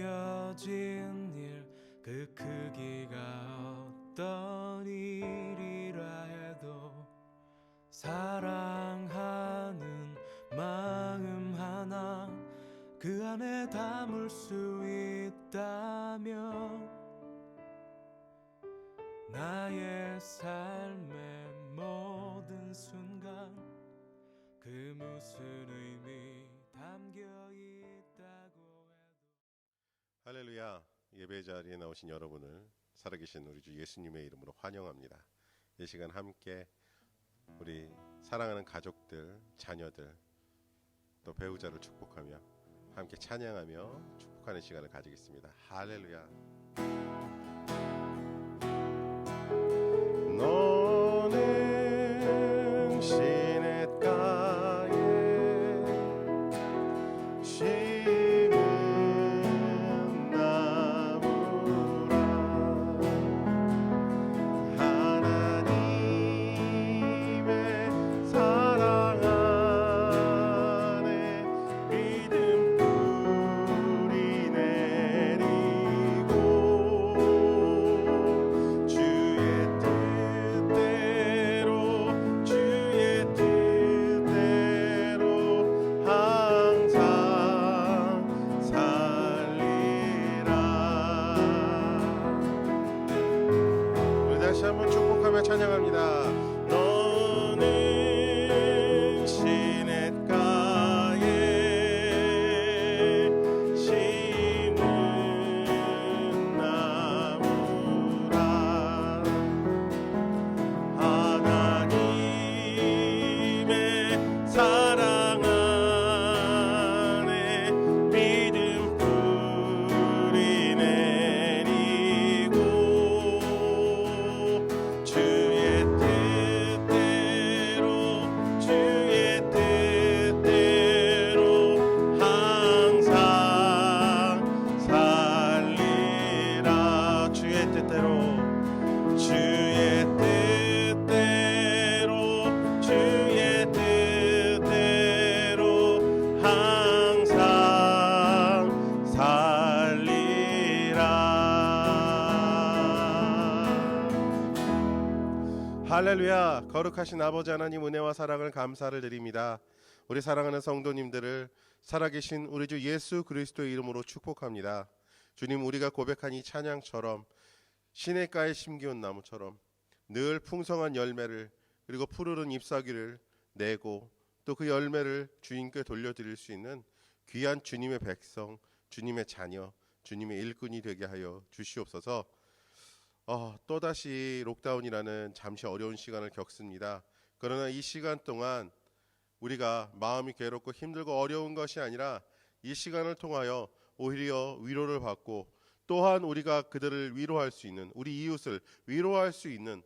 숨겨진 일, 그 크기가 어떤 일이라 해도 사랑하는 마음 하나 그 안에 담을 수 있다면 나의 삶의 모든 순간 그 무슨 의미 담겨 있다고 해도. 할렐루야. 예배 자리에 나오신 여러분을 살아계신 우리 주 예수님의 이름으로 환영합니다. 이 시간 함께 우리 사랑하는 가족들, 자녀들, 또 배우자를 축복하며 함께 찬양하며 축복하는 시간을 가지겠습니다. 할렐루야. 너는 시냇가에 심은 나무라. 하나님의 사랑 안에 믿음 뿌리 내리고 주의 뜻대로 항상 살리라. 우리 다시 한번 축복하며 찬양합니다. 너는 시냇가에 심은 나무라. 하나님의 사랑 안에 믿음 뿌리 내리고 주의 뜻대로 항상 살리라. 주의 뜻대로 항상 살리라. 할렐루야. 거룩하신 아버지 하나님, 은혜와 사랑을 감사를 드립니다. 우리 사랑하는 성도님들을 살아계신 우리 주 예수 그리스도의 이름으로 축복합니다. 주님, 우리가 고백한 이 찬양처럼 시냇가에 심기운 나무처럼 늘 풍성한 열매를, 그리고 푸르른 잎사귀를 내고 또 그 열매를 주님께 돌려드릴 수 있는 귀한 주님의 백성, 주님의 자녀, 주님의 일꾼이 되게 하여 주시옵소서. 또다시 록다운이라는 잠시 어려운 시간을 겪습니다. 그러나 이 시간 동안 우리가 마음이 괴롭고 힘들고 어려운 것이 아니라 이 시간을 통하여 오히려 위로를 받고, 또한 우리가 그들을 위로할 수 있는, 우리 이웃을 위로할 수 있는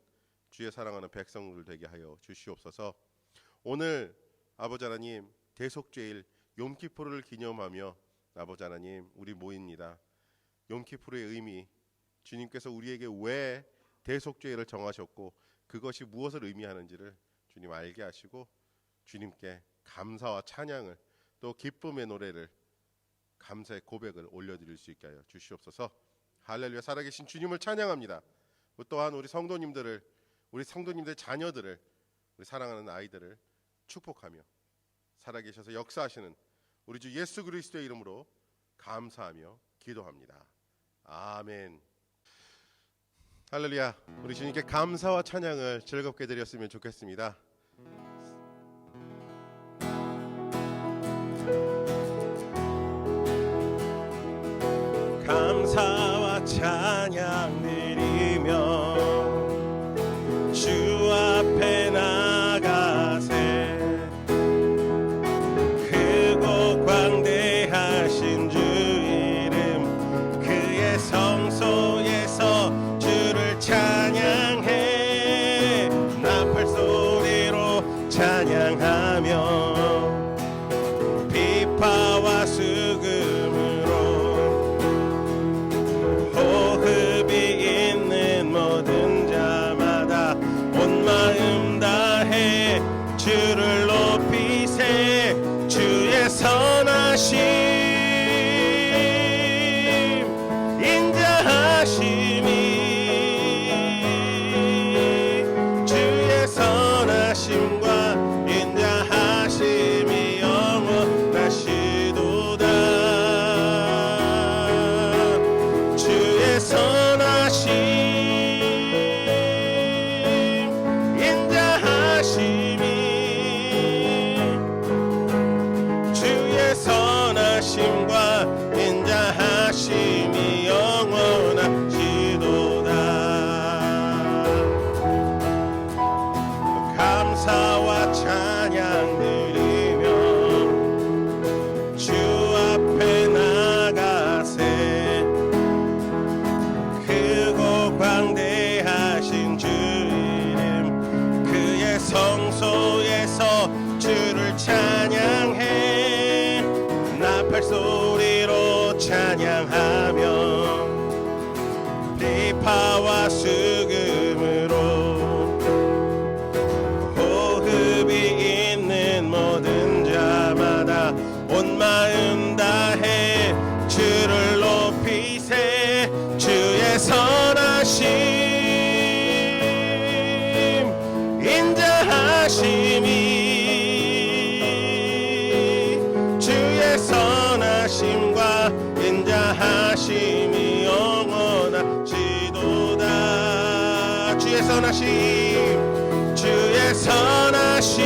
주의 사랑하는 백성들 되게 하여 주시옵소서. 오늘 아버지 하나님, 대속죄일 욤키푸르를 기념하며 아버지 하나님, 우리 모입니다. 욤키푸르의 의미, 주님께서 우리에게 왜 대속죄일을 정하셨고 그것이 무엇을 의미하는지를 주님 알게 하시고 주님께 감사와 찬양을, 또 기쁨의 노래를, 감사의 고백을 올려드릴 수 있게 하여 주시옵소서. 할렐루야. 살아계신 주님을 찬양합니다. 또한 우리 성도님들을, 우리 성도님들의 자녀들을, 우리 사랑하는 아이들을 축복하며 살아계셔서 역사하시는 우리 주 예수 그리스도의 이름으로 감사하며 기도합니다. 아멘. 할렐루야. 우리 주님께 감사와 찬양을 즐겁게 드렸으면 좋겠습니다. 감사와 찬양 드리며 주 앞에 나가세. 크고 광대하신 주 이름, 그의 성소에서 주를 찬양해. 나팔 소리로 인자하심이 영원하시도다. 감사와 찬양 드리며 주 앞에 나가세. 크고 광대하신 주 이름 그의 성소에서 주를 찬양해. 나팔 소리로 찬양하며 비파와 수금으로 호흡이 있는 모든 자마다 온 마음 다해 주를 높이세. 주의 선하심 인자하심이 주의 선하심과 인자하심이 영원하시도다. 주의 선하심 주의 선하심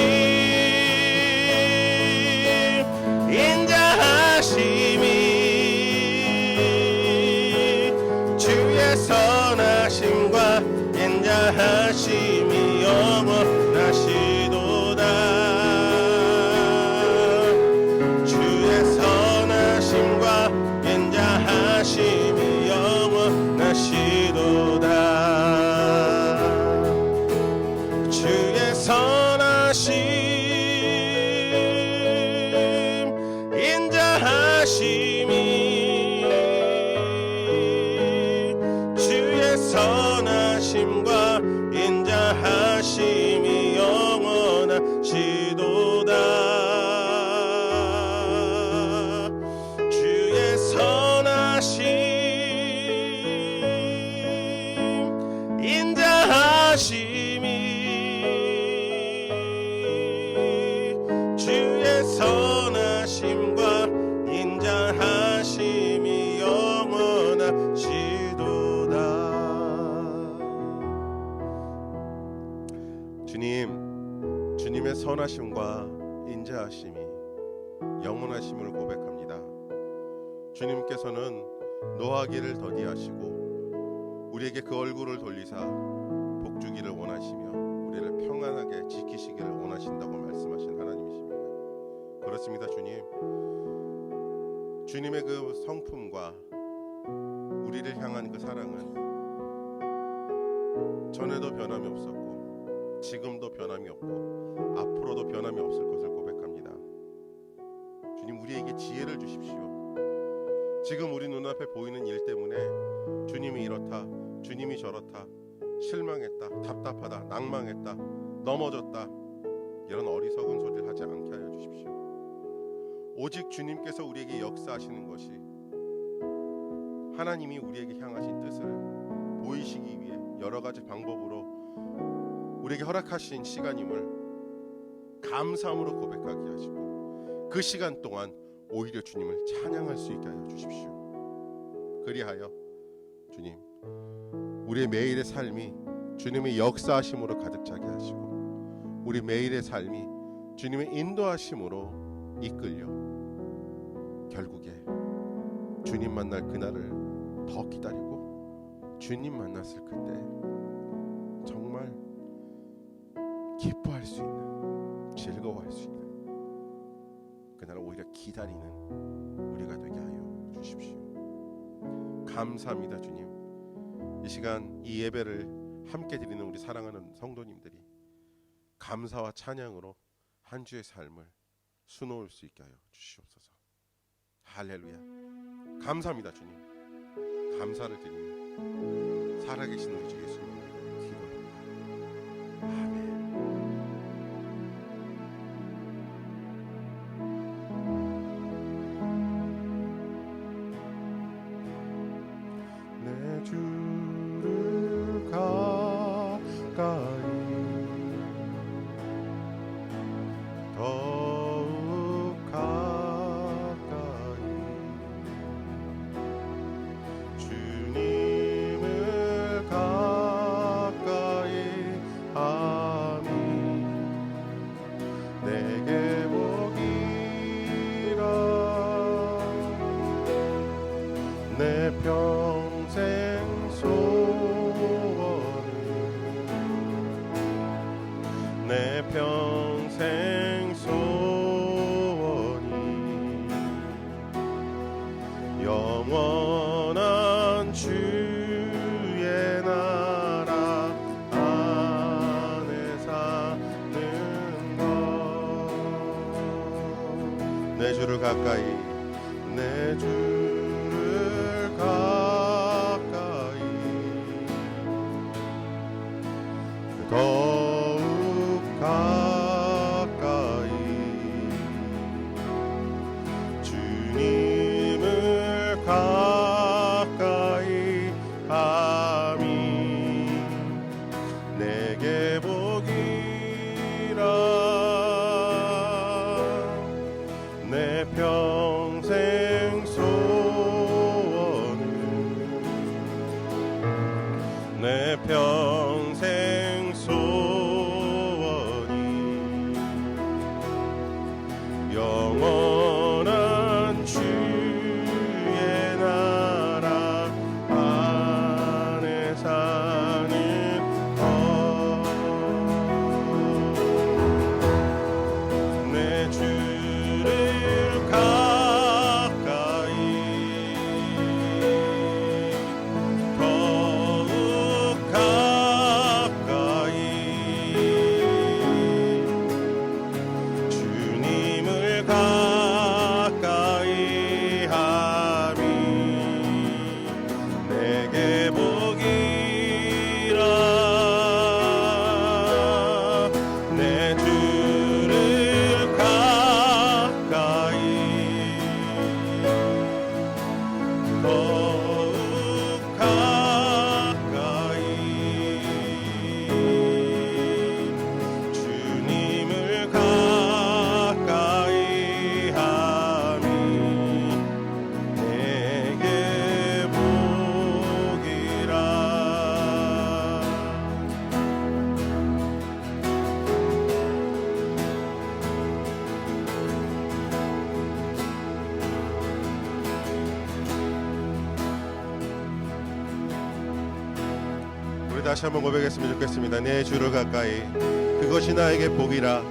인자하심이 주의 선하심과 인자하심이 영원하시도다. 주의 선하심과 인자하심이 영원하시도다. 주의 선하심 인자하심이 주의 선하심과 인자하심이 영원하시도다. 주의 선하심 인자하심이 주의 선하심과 인자하심이 영원하시도다. 주님, 주님의 선하심과 인자하심이 영원하심을 고백합니다. 주님께서는 노하기를 더디하시고 우리에게 그 얼굴을 돌리사 복주기를 원하시며 우리를 평안하게 지키시기를 원하신다고 말씀하신 하나님이십니다. 그렇습니다. 주님, 주님의 그 성품과 우리를 향한 그 사랑은 전에도 변함이 없었고 지금도 변함이 없고 앞으로도 변함이 없을 것을 고백합니다. 주님, 우리에게 지혜를 주십시오. 지금 우리 눈앞에 보이는 일 때문에 주님이 이렇다, 주님이 저렇다, 실망했다, 답답하다, 낭망했다, 넘어졌다, 이런 어리석은 소리를 하지 않게 하여 주십시오. 오직 주님께서 우리에게 역사하시는 것이 하나님이 우리에게 향하신 뜻을 보이시기 위해 여러 가지 방법으로 우리에게 허락하신 시간임을 감사함으로 고백하게 하시고 그 시간 동안 오히려 주님을 찬양할 수 있게 하여 주십시오. 그리하여 주님, 우리의 매일의 삶이 주님의 역사하심으로 가득 차게 하시고 우리 매일의 삶이 주님의 인도하심으로 이끌려 결국에 주님 만날 그날을 더 기다리고 주님 만났을 그때 정말 기뻐할 수 있는, 즐거워할 수 있는 그날을 오히려 기다리는 우리가 되게 하여 주십시오. 감사합니다. 주님, 이 시간 이 예배를 함께 드리는 우리 사랑하는 성도님들이 감사와 찬양으로 한 주의 삶을 수놓을 수 있게 하여 주시옵소서. 할렐루야. 감사합니다. 주님, 감사를 드리며 살아계신 우리 주 예수님을 기도합니다. 아멘. 내 주를 가까이 더욱 가까이 주님을 가까이 평생 소원은 내 평생 소원이 영원한 주의 나라 안에 사는 것. 내 주를 가까이 내 주를 가까이 더욱 가까이 주님을 가까이 함이 내게 복이라. 내 평생 소원은 내 평생 소원이 영원한 주의 나라 안에 사는 것. 내 주를 가까이 더욱 가까이 주님을 가까이 함이 내게 복이라. 내 주를 가까이 더욱 가까이 주님을 가까이 함이 내게 복이라. 우리 다시 한번 고백했으면 좋겠습니다. 내 주를 가까이 그것이 나에게 복이라.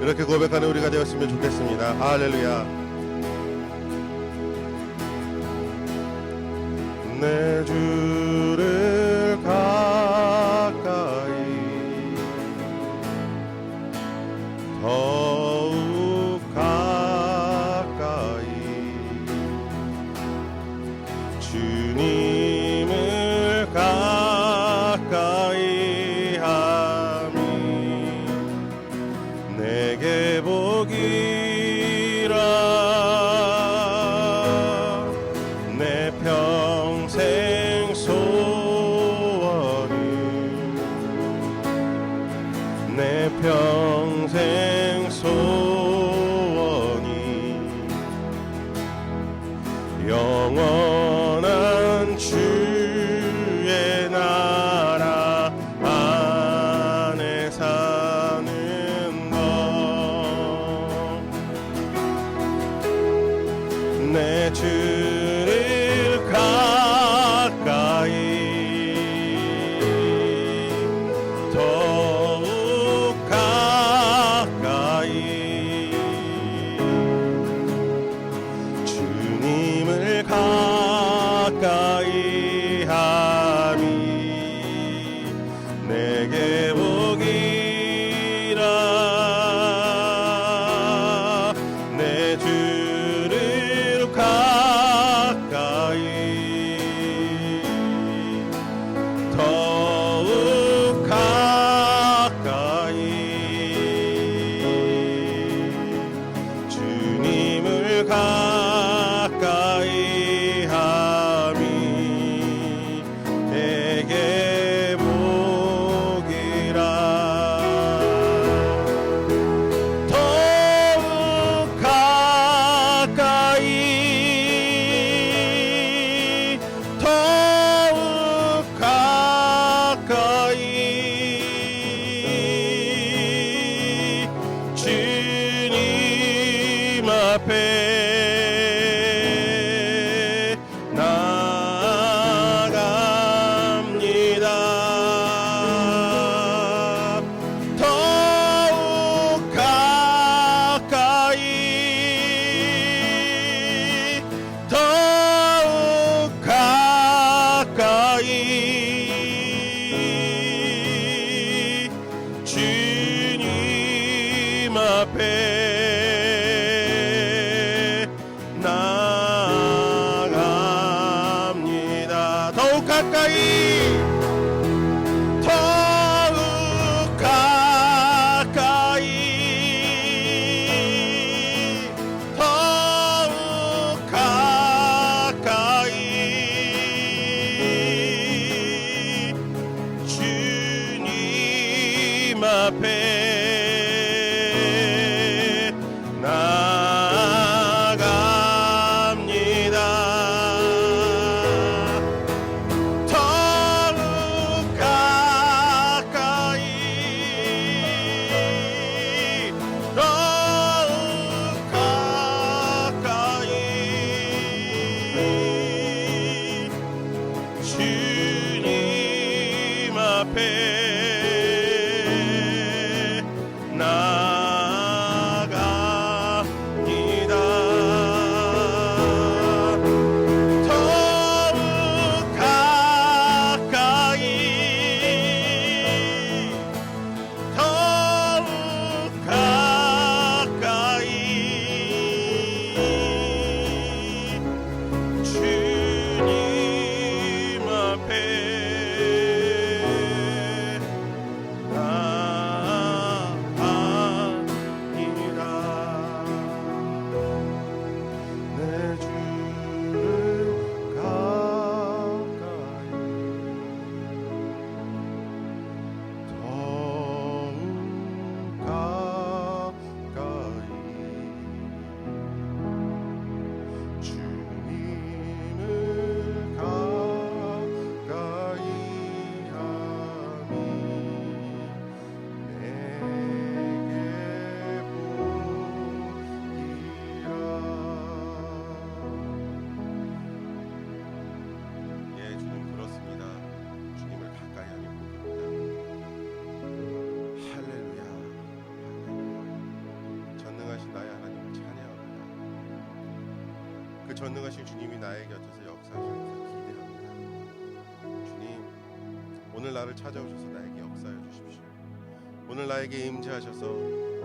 이렇게 고백하는 우리가 되었으면 좋겠습니다. 할렐루야. 내 주를 가까이 더욱 가까이 주님을 가까이 함이 내게 복이라. 내 평생 할렐루야. 더욱 가까이, 더욱 가까이, 더욱 가까이 주님 앞에 주님 앞에 나아갑니다. 더욱 가까이, 더욱 가까이 주님 앞에 나아갑니다. 내 주를 가까이, 더욱 가까이 주님을 가까이 함이 내게 보이라. 예, 주님 그렇습니다. 주님을 가까이 함이 복입니다. 할렐루야. 전능하신 나의 하나님을 찬양합니다. 그 전능하신 주님이 나의 곁에서 역사하시는 것을 기대합니다. 주님, 오늘 나를 찾아오셔서 나에게 역사해 주십시오. 오늘 나에게 임재하셔서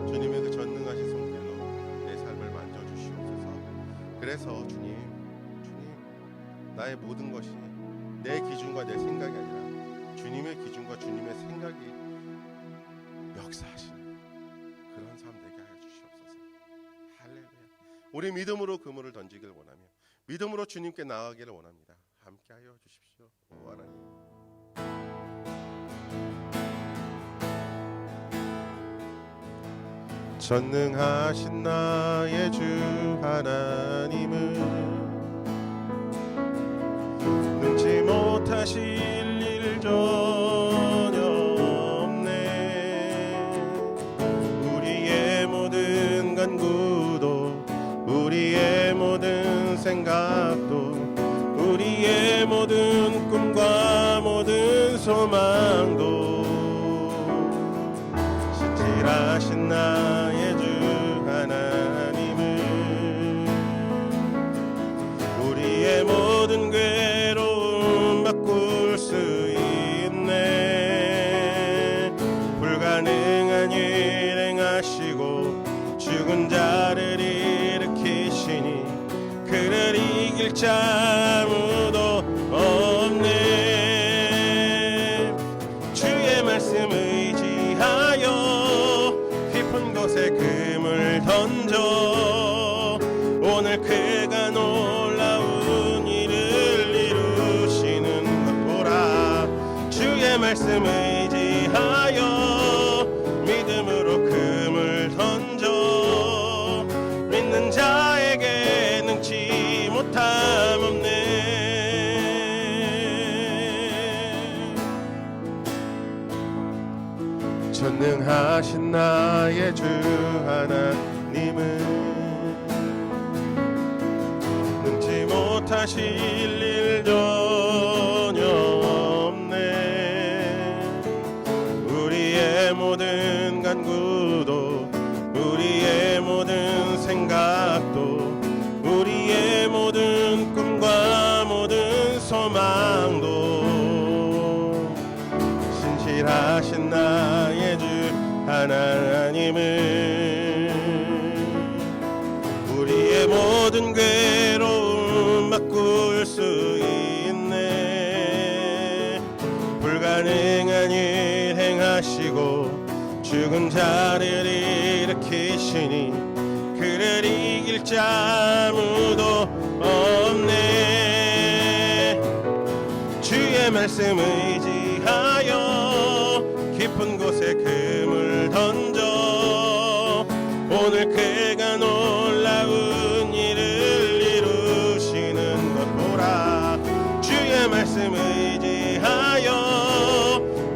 주님의 그 전능하신 손길로 내 삶을 만져주시옵소서. 그래서 주님, 나의 모든 것이 내 기준과 내 생각이 아니라 주님의 기준과 주님의 생각이 역사하시는 그런 삶 되게 하여 주시옵소서. 할렐루야. 우리 믿음으로 그물을 던지길 원하며 믿음으로 주님께 나아가기를 원합니다. 함께 하여 주십시오. 오 하나님. 전능하신 나의 주 하나님은 능치 못하실 일 전혀 없네. 우리의 모든 간구도 우리의 모든 생각도 우리의 모든 꿈과 모든 소망도 신실하신 나의 주 하나님은 우리의 모든 괴로움 바꿀 수 있네. 불가능한 일 행하시고 죽은 자를 일으키시니 그를 이길 자 아무도 없네. 주의 말씀 의지하여 깊은 곳에 금을 던져 오늘 그가 놀라운 일을 이루시는 것 보라. 주의 말씀 의지하여 믿음으로 금을 던져 믿는 자에게 능치 못함 없네. 전능하신 나의 주 하나님은 능치 못하실 일 전혀 없네. 우리의 모든 간구도 우리의 모든 생각도 우리의 모든 꿈과 모든 소망도 신실하신 나의 주 하나님은 우리의 모든 괴로움 바꿀 수 있네. 불가능한 일 행하시고 죽은 자를 일으키시니 그를 이길 자 아무도 없네. 주의 말씀 의지하여 깊은 곳에 금을 던져 오늘 그가 놀라운 일을 이루시는 것 보라. 주의 말씀 의지하여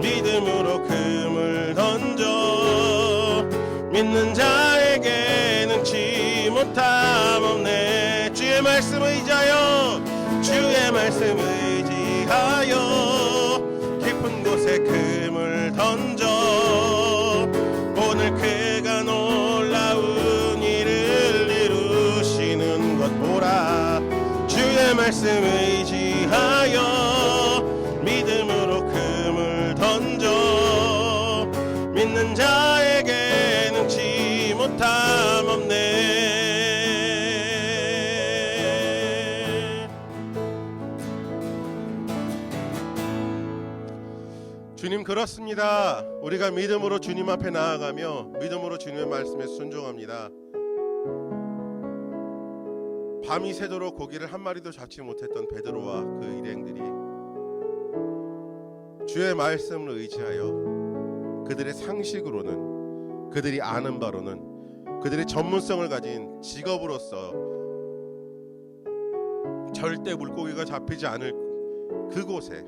믿음으로 금을 던져 믿는 자에게 능치 못함 없네. 주의 말씀 의지하여 주의 말씀 의지하여 깊은 곳에 금을 던져 오늘 그가 놀라운 일을 이루시는 것 보라. 주의 말씀 의지하여 믿음으로 금을 던져 믿는 자에게 능치 못함 없네. 주님, 그렇습니다. 우리가 믿음으로 주님 앞에 나아가며 믿음으로 주님의 말씀에 순종합니다. 밤이 새도록 고기를 한 마리도 잡지 못했던 베드로와 그 일행들이 주의 말씀을 의지하여 그들의 상식으로는, 그들이 아는 바로는, 그들의 전문성을 가진 직업으로서 절대 물고기가 잡히지 않을 그곳에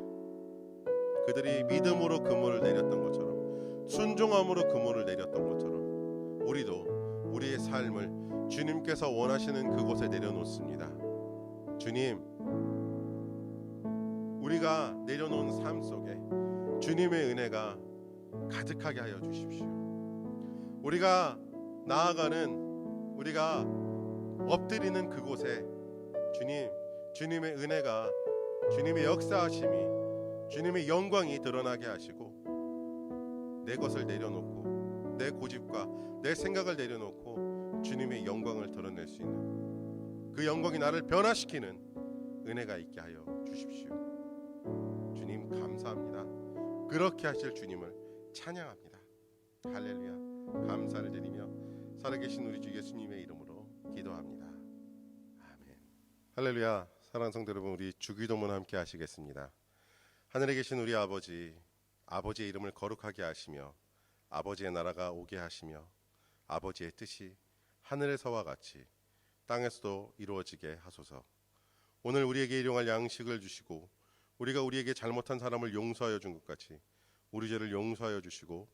그들이 믿음으로 그물을 내렸던 것처럼, 순종함으로 그물을 내렸던 것처럼 우리도 우리의 삶을 주님께서 원하시는 그곳에 내려놓습니다. 주님, 우리가 내려놓은 삶 속에 주님의 은혜가 가득하게 하여 주십시오. 우리가 나아가는, 우리가 엎드리는 그곳에 주님의 은혜가, 주님의 역사하심이, 주님의 영광이 드러나게 하시고 내 것을 내려놓고 내 고집과 내 생각을 내려놓고 주님의 영광을 드러낼 수 있는 그 영광이 나를 변화시키는 은혜가 있게 하여 주십시오. 주님 감사합니다. 그렇게 하실 주님을 찬양합니다. 할렐루야. 감사를 드리며 살아계신 우리 주 예수님의 이름으로 기도합니다. 아멘. 할렐루야. 사랑하는 성도 여러분, 우리 주기도문 함께 하시겠습니다. 하늘에 계신 우리 아버지, 아버지의 이름을 거룩하게 하시며 아버지의 나라가 오게 하시며 아버지의 뜻이 하늘에서와 같이 땅에서도 이루어지게 하소서. 오늘 우리에게 일용할 양식을 주시고 우리가 우리에게 잘못한 사람을 용서하여 준 것 같이 우리 죄를 용서하여 주시고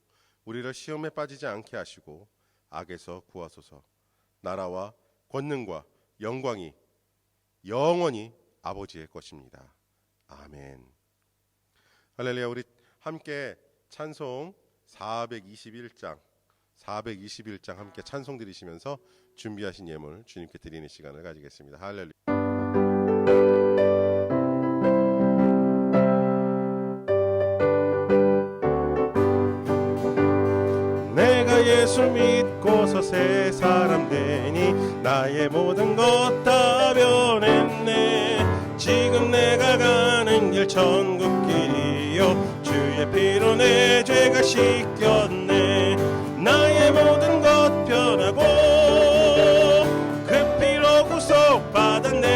우리를 시험에 빠지지 않게 하시고 악에서 구하소서. 나라와 권능과 영광이 영원히 아버지의 것입니다. 아멘. 할렐루야. 우리 함께 찬송 421장 함께 찬송 드리시면서 준비하신 예물 주님께 드리는 시간을 가지겠습니다. 할렐루야. 내가 예수 믿고서 새 사람 되니 나의 모든 것 다 변했네. 지금 내가 가는 길 천국길이요 주의 피로 내 죄가 씻겼네. 나의 모든 것 변하고 그 피로 구속받았네.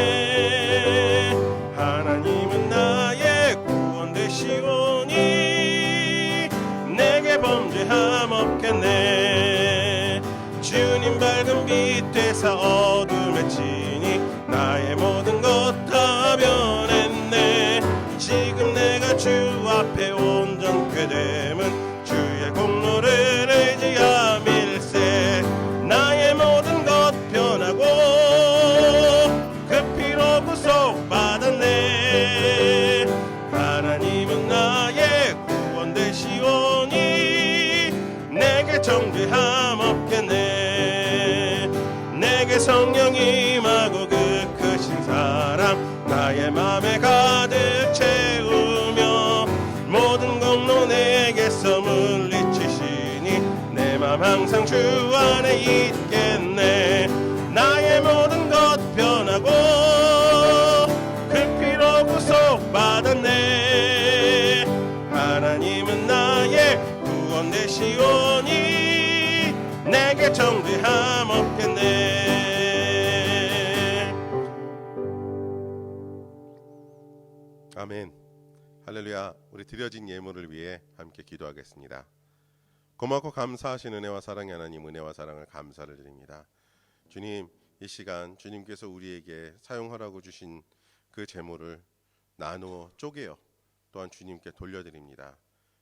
하나님은 나의 구원 되시오니 내게 범죄함 없겠네. 주님 밝은 빛 되사 어둠에 치니 나의 모든 것 다 변했네. 지금 내가 주 앞에 온전케 됨은 주의 공로를 의지함일세. 나의 모든 것 변하고 그 피로 구속받았네. 하나님은 나의 구원 되시오니 내게 정죄함 없겠네. 내게 성령이 임하고 그 크신 사랑 나의 맘에 가득 채우며 모든 공로 내게서 물리치시니 내 맘 항상 주 안에 있겠네. 나의 모든 것 변하고 그 피로 구속받았네. 하나님 하시오니 내게 정죄함 없겠네. 아멘. 할렐루야. 우리 드려진 예물을 위해 함께 기도하겠습니다. 고맙고 감사하신 은혜와 사랑의 하나님, 은혜와 사랑을 감사를 드립니다. 주님, 이 시간 주님께서 우리에게 사용하라고 주신 그 재물을 나누어 쪼개어 또한 주님께 돌려드립니다.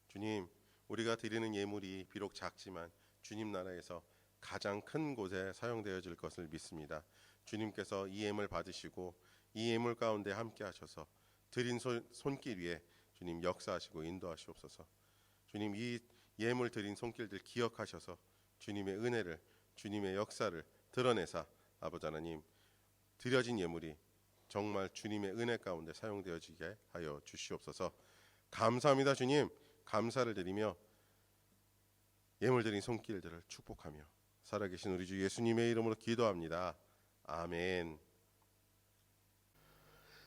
주님, 우리가 드리는 예물이 비록 작지만 주님 나라에서 가장 큰 곳에 사용되어질 것을 믿습니다. 주님께서 이 예물 받으시고 이 예물 가운데 함께 하셔서 드린 손길 위에 주님 역사하시고 인도하시옵소서. 주님, 이 예물 드린 손길들 기억하셔서 주님의 은혜를, 주님의 역사를 드러내사 아버지 하나님, 드려진 예물이 정말 주님의 은혜 가운데 사용되어지게 하여 주시옵소서. 감사합니다. 주님, 감사를 드리며 예물 드린 손길들을 축복하며 살아계신 우리 주 예수님의 이름으로 기도합니다. 아멘.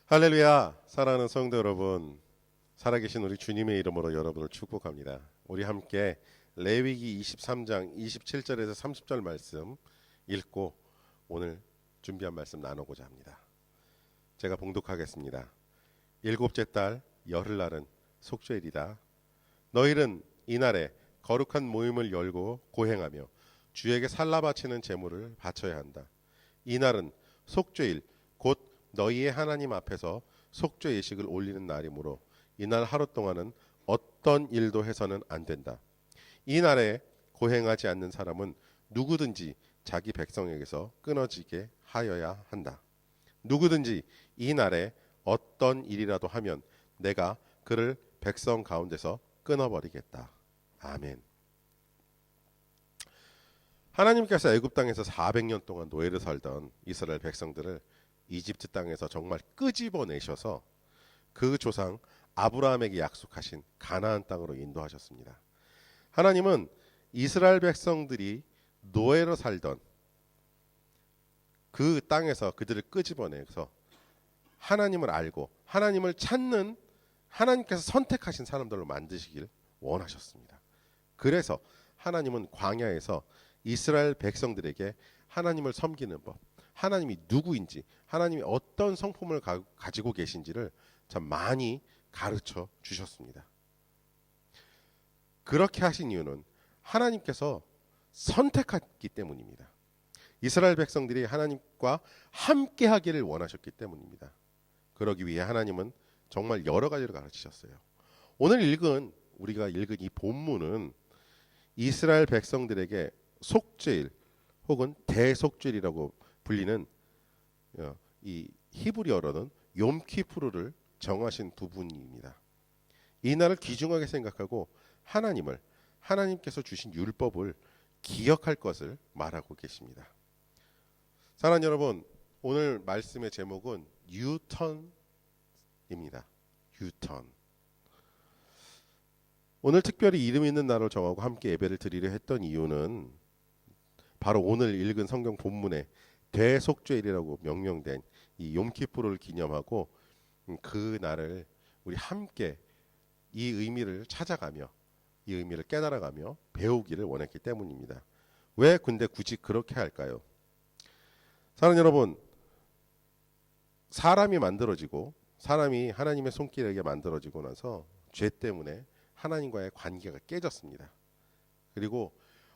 할렐루야. 사랑하는 성도 여러분, 살아계신 우리 주님의 이름으로 여러분을 축복합니다. 우리 함께 레위기 23장 27절에서 30절 말씀 읽고 오늘 준비한 말씀 나누고자 합니다. 제가 봉독하겠습니다. 일곱째 달 열흘날은 속죄일이다. 너희는 이날에 거룩한 모임을 열고 고행하며 주에게 살라 바치는 제물을 바쳐야 한다. 이날은 속죄일 곧 너희의 하나님 앞에서 속죄 예식을 올리는 날이므로 이날 하루 동안은 어떤 일도 해서는 안 된다. 이 날에 고행하지 않는 사람은 누구든지 자기 백성에게서 끊어지게 하여야 한다. 누구든지 이 날에 어떤 일이라도 하면 내가 그를 백성 가운데서 끊어버리겠다. 아멘. 하나님께서 애굽 땅에서 400년 동안 노예로 살던 이스라엘 백성들을 이집트 땅에서 정말 끄집어내셔서 그 조상 아브라함에게 약속하신 가나안 땅으로 인도하셨습니다. 하나님은 이스라엘 백성들이 노예로 살던 그 땅에서 그들을 끄집어내서 하나님을 알고 하나님을 찾는, 하나님께서 선택하신 사람들로 만드시길 원하셨습니다. 그래서 하나님은 광야에서 이스라엘 백성들에게 하나님을 섬기는 법, 하나님이 누구인지, 하나님이 어떤 성품을 가지고 계신지를 참 많이 가르쳐 주셨습니다. 그렇게 하신 이유는 하나님께서 선택했기 때문입니다. 이스라엘 백성들이 하나님과 함께 하기를 원하셨기 때문입니다. 그러기 위해 하나님은 정말 여러 가지를 가르치셨어요. 오늘 우리가 읽은 이 본문은 이스라엘 백성들에게 속죄일 혹은 대속죄일이라고 불리는 이 히브리어로는 욤키푸르를 정하신 부분입니다. 이 날을 귀중하게 생각하고 하나님께서 주신 율법을 기억할 것을 말하고 계십니다. 사랑하는 여러분, 오늘 말씀의 제목은 유턴입니다. 유턴. 오늘 특별히 이름 있는 날을 정하고 함께 예배를 드리려 했던 이유는 바로 오늘 읽은 성경 본문에 대속죄일이라고 명명된 이 욤키푸르를 기념하고 그 날을 우리 함께 이 의미를 찾아가며 이 의미를 깨달아가며 배우기를 원했기 때문입니다. 왜 근데 굳이 그렇게 할까요? 사랑하는 여러분, 사람이 하나님의 손길에게 만들어지고 나서 죄 때문에 하나님과의 관계가 깨졌습니다. 그리고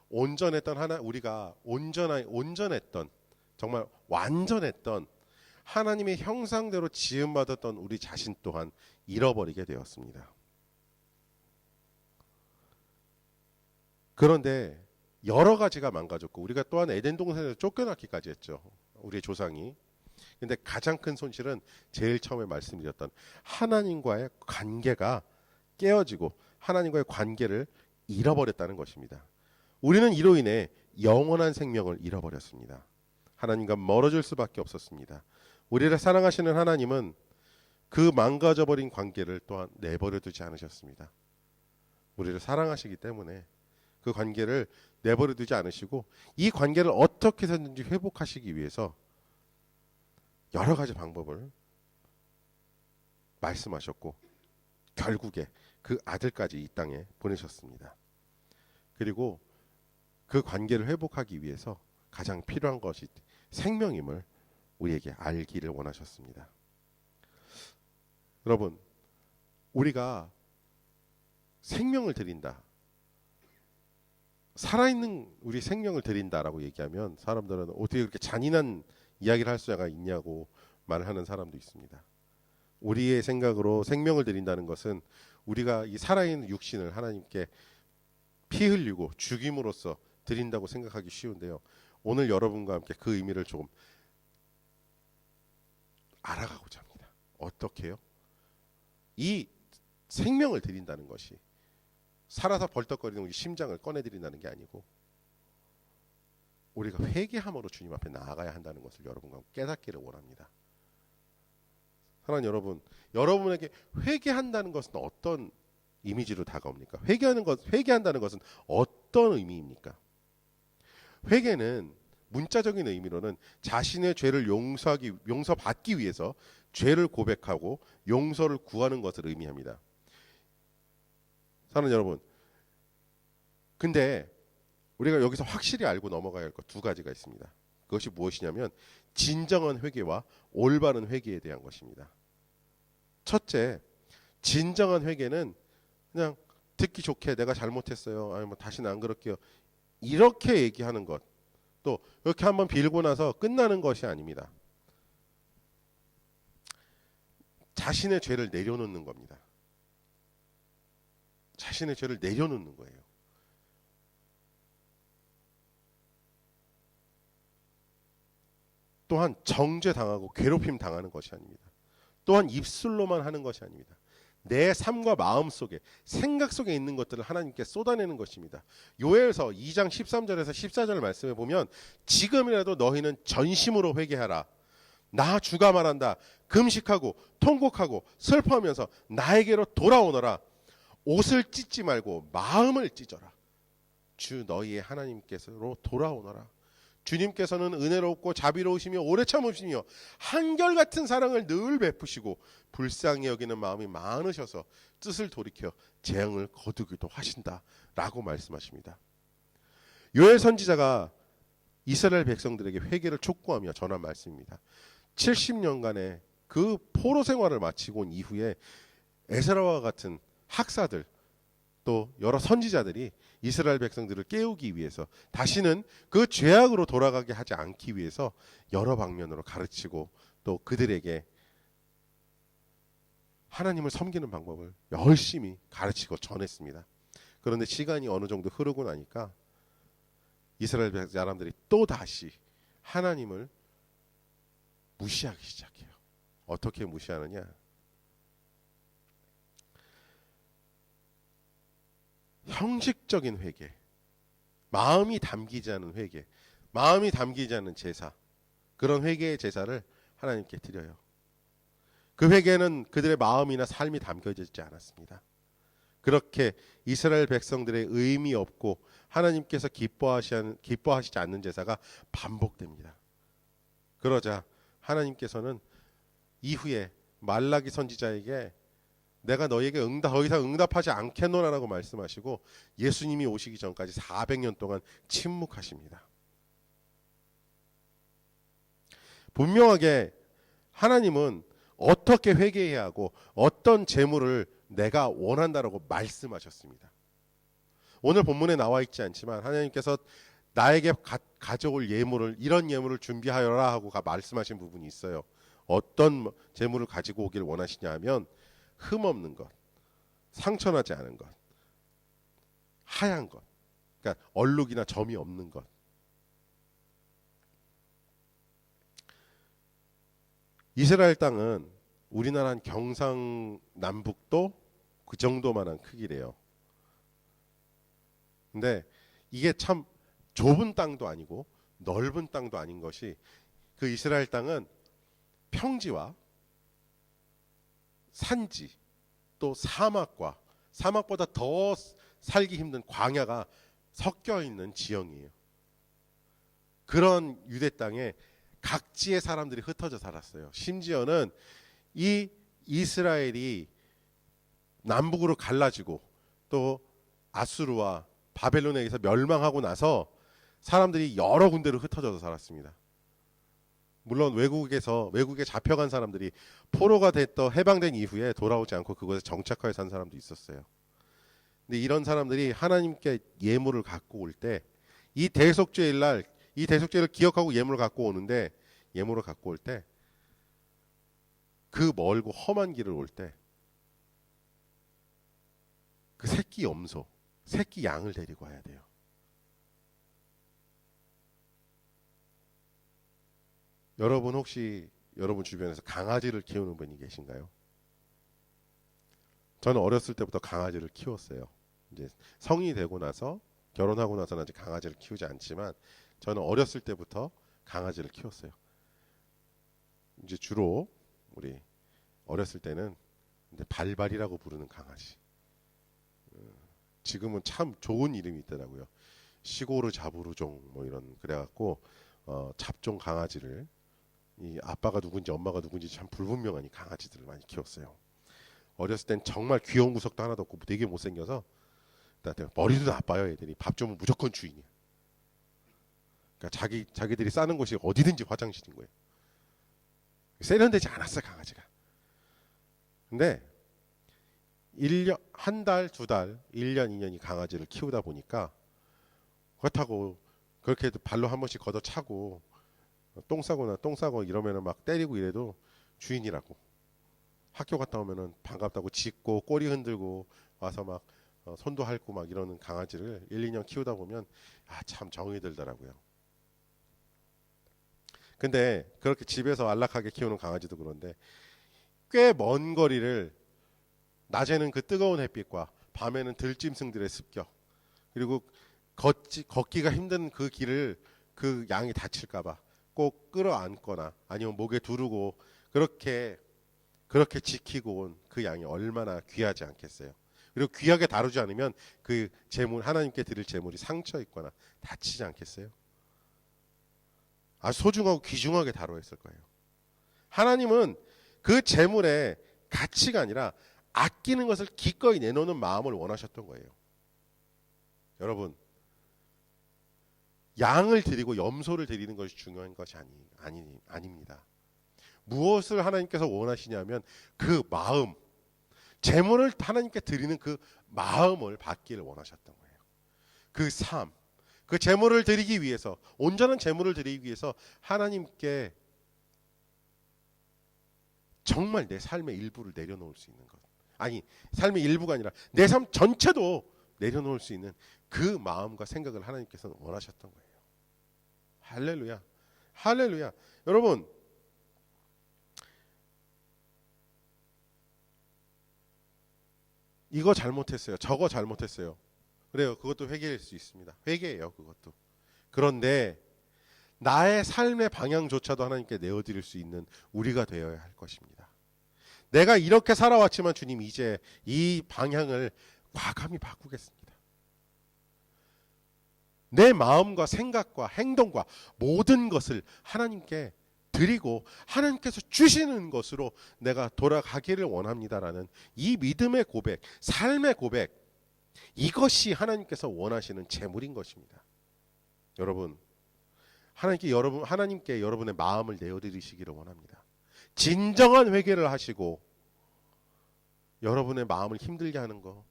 우리가 온전했던 정말 완전했던 하나님의 형상대로 지음받았던 우리 자신 또한 잃어버리게 되었습니다. 그런데 여러 가지가 망가졌고 우리가 또한 에덴 동산에서 쫓겨나기까지 했죠. 우리의 조상이. 근데 가장 큰 손실은 제일 처음에 말씀드렸던 하나님과의 관계가 깨어지고 하나님과의 관계를 잃어버렸다는 것입니다. 우리는 이로 인해 영원한 생명을 잃어버렸습니다. 하나님과 멀어질 수밖에 없었습니다. 우리를 사랑하시는 하나님은 그 망가져버린 관계를 또한 내버려 두지 않으셨습니다. 우리를 사랑하시기 때문에 그 관계를 내버려 두지 않으시고 이 관계를 어떻게 해서든지 회복하시기 위해서 여러 가지 방법을 말씀하셨고 결국에 그 아들까지 이 땅에 보내셨습니다. 그리고 그 관계를 회복하기 위해서 가장 필요한 것이 생명임을 우리에게 알기를 원하셨습니다. 여러분, 우리가 생명을 드린다, 살아있는 우리 생명을 드린다라고 얘기하면 사람들은 어떻게 그렇게 잔인한 이야기를 할 수가 있냐고 말하는 사람도 있습니다. 우리의 생각으로 생명을 드린다는 것은 우리가 이 살아있는 육신을 하나님께 피 흘리고 죽임으로써 드린다고 생각하기 쉬운데요. 오늘 여러분과 함께 그 의미를 조금 알아가고자 합니다. 어떻게요? 이 생명을 드린다는 것이 살아서 벌떡거리는 우리 심장을 꺼내드린다는 게 아니고 우리가 회개함으로 주님 앞에 나아가야 한다는 것을 여러분과 깨닫기를 원합니다. 사랑하는 여러분, 여러분에게 회개한다는 것은 어떤 이미지로 다가옵니까? 회개한다는 것은 어떤 의미입니까? 회개는 문자적인 의미로는 자신의 죄를 용서받기 위해서 죄를 고백하고 용서를 구하는 것을 의미합니다. 사랑하는 여러분, 근데 우리가 여기서 확실히 알고 넘어가야 할 것 두 가지가 있습니다. 그것이 무엇이냐면 진정한 회개와 올바른 회개에 대한 것입니다. 첫째, 진정한 회개는 그냥 듣기 좋게 내가 잘못했어요, 아니 뭐 다시는 안 그럴게요, 이렇게 얘기하는 것, 또 이렇게 한번 빌고 나서 끝나는 것이 아닙니다. 자신의 죄를 내려놓는 겁니다. 자신의 죄를 내려놓는 거예요. 또한 정죄당하고 괴롭힘 당하는 것이 아닙니다. 또한 입술로만 하는 것이 아닙니다. 내 삶과 마음 속에, 생각 속에 있는 것들을 하나님께 쏟아내는 것입니다. 요엘서 2장 13절에서 14절 말씀에 보면 지금이라도 너희는 전심으로 회개하라. 나 주가 말한다. 금식하고 통곡하고 슬퍼하면서 나에게로 돌아오너라. 옷을 찢지 말고 마음을 찢어라. 주 너희의 하나님께서로 돌아오너라. 주님께서는 은혜롭고 자비로우시며 오래 참으시며 한결같은 사랑을 늘 베푸시고 불쌍히 여기는 마음이 많으셔서 뜻을 돌이켜 재앙을 거두기도 하신다라고 말씀하십니다. 요엘 선지자가 이스라엘 백성들에게 회개를 촉구하며 전한 말씀입니다. 70년간의 그 포로 생활을 마치고 온 이후에 에스라와 같은 학사들 또 여러 선지자들이 이스라엘 백성들을 깨우기 위해서 다시는 그 죄악으로 돌아가게 하지 않기 위해서 여러 방면으로 가르치고 또 그들에게 하나님을 섬기는 방법을 열심히 가르치고 전했습니다. 그런데 시간이 어느 정도 흐르고 나니까 이스라엘 사람들이 또 다시 하나님을 무시하기 시작해요. 어떻게 무시하느냐? 형식적인 회개, 마음이 담기지 않은 회개, 마음이 담기지 않은 제사, 그런 회개의 제사를 하나님께 드려요. 그 회개는 그들의 마음이나 삶이 담겨져 있지 않았습니다. 그렇게 이스라엘 백성들의 의미 없고 하나님께서 기뻐하시지 않는 제사가 반복됩니다. 그러자 하나님께서는 이후에 말라기 선지자에게 내가 너에게 더 이상 응답하지 않겠노라라고 말씀하시고 예수님이 오시기 전까지 400년 동안 침묵하십니다. 분명하게 하나님은 어떻게 회개해야 하고 어떤 제물을 내가 원한다라고 말씀하셨습니다. 오늘 본문에 나와 있지 않지만 하나님께서 나에게 가져올 예물을, 이런 예물을 준비하여라 하고 말씀하신 부분이 있어요. 어떤 제물을 가지고 오길 원하시냐 하면 흠없는 것, 상처나지 않은 것, 하얀 것, 그러니까 얼룩이나 점이 없는 것. 이스라엘 땅은 우리나라 한 경상남북도 그 정도만한 크기래요. 근데 이게 참 좁은 땅도 아니고 넓은 땅도 아닌 것이, 그 이스라엘 땅은 평지와 산지 또 사막보다 더 살기 힘든 광야가 섞여 있는 지형이에요. 그런 유대 땅에 각지의 사람들이 흩어져 살았어요. 심지어는 이 이스라엘이 남북으로 갈라지고 또 아수르와 바벨론에게서 멸망하고 나서 사람들이 여러 군데로 흩어져서 살았습니다. 물론 외국에 잡혀간 사람들이 포로가 됐던 해방된 이후에 돌아오지 않고 그곳에 정착하여 산 사람도 있었어요. 근데 이런 사람들이 하나님께 예물을 갖고 올 때 이 대속죄일 날 이 대속죄를 기억하고 예물을 갖고 오는데 예물을 갖고 올 때 그 멀고 험한 길을 올 때 그 새끼 염소, 새끼 양을 데리고 와야 돼요. 여러분 혹시 여러분 주변에서 강아지를 키우는 분이 계신가요? 저는 어렸을 때부터 강아지를 키웠어요. 이제 성인이 되고 나서 결혼하고 나서는 아직 강아지를 키우지 않지만 저는 어렸을 때부터 강아지를 키웠어요. 이제 주로 우리 어렸을 때는 이제 발발이라고 부르는 강아지. 지금은 참 좋은 이름이 있더라고요. 시고르 자부르종 뭐 이런 그래갖고 잡종 강아지를 이 아빠가 누군지 엄마가 누군지 참 불분명한 이 강아지들을 많이 키웠어요. 어렸을 땐 정말 귀여운 구석도 하나도 없고 되게 못생겨서 머리도 나빠요. 애들이 밥 주면 무조건 주인이야. 그러니까 자기들이 싸는 곳이 어디든지 화장실인 거예요. 세련되지 않았어 강아지가. 근데 1년, 한 달, 두 달, 1년, 2년이 강아지를 키우다 보니까 그렇다고 그렇게 발로 한 번씩 걷어차고 똥 싸고 이러면은 막 때리고 이래도 주인이라고. 학교 갔다 오면은 반갑다고 짖고 꼬리 흔들고 와서 막 손도 핥고 막 이러는 강아지를 1, 2년 키우다 보면 참 정이 들더라고요. 근데 그렇게 집에서 안락하게 키우는 강아지도 그런데 꽤 먼 거리를 낮에는 그 뜨거운 햇빛과 밤에는 들짐승들의 습격 그리고 걷기가 힘든 그 길을 그 양이 다칠까봐 꼭 끌어안거나 아니면 목에 두르고 그렇게 지키고 온 그 양이 얼마나 귀하지 않겠어요. 그리고 귀하게 다루지 않으면 그 제물 하나님께 드릴 제물이 상처 있거나 다치지 않겠어요. 아주 소중하고 귀중하게 다뤄야 했을 거예요. 하나님은 그 제물의 가치가 아니라 아끼는 것을 기꺼이 내놓는 마음을 원하셨던 거예요. 여러분, 양을 드리고 염소를 드리는 것이 중요한 것이 아닙니다. 무엇을 하나님께서 원하시냐면 그 마음, 제물을 하나님께 드리는 그 마음을 받기를 원하셨던 거예요. 그 삶, 그 제물을 드리기 위해서, 온전한 제물을 드리기 위해서 하나님께 정말 내 삶의 일부를 내려놓을 수 있는 것. 아니, 삶의 일부가 아니라 내 삶 전체도 내려놓을 수 있는 그 마음과 생각을 하나님께서는 원하셨던 거예요. 할렐루야. 할렐루야. 여러분, 이거 잘못했어요. 저거 잘못했어요. 그래요. 그것도 회개일 수 있습니다. 회개예요. 그것도. 그런데 나의 삶의 방향조차도 하나님께 내어드릴 수 있는 우리가 되어야 할 것입니다. 내가 이렇게 살아왔지만 주님 이제 이 방향을 과감히 바꾸겠습니다. 내 마음과 생각과 행동과 모든 것을 하나님께 드리고 하나님께서 주시는 것으로 내가 돌아가기를 원합니다라는 이 믿음의 고백, 삶의 고백, 이것이 하나님께서 원하시는 제물인 것입니다. 여러분, 하나님께 여러분의 마음을 내어드리시기를 원합니다. 진정한 회개를 하시고 여러분의 마음을 힘들게 하는 거,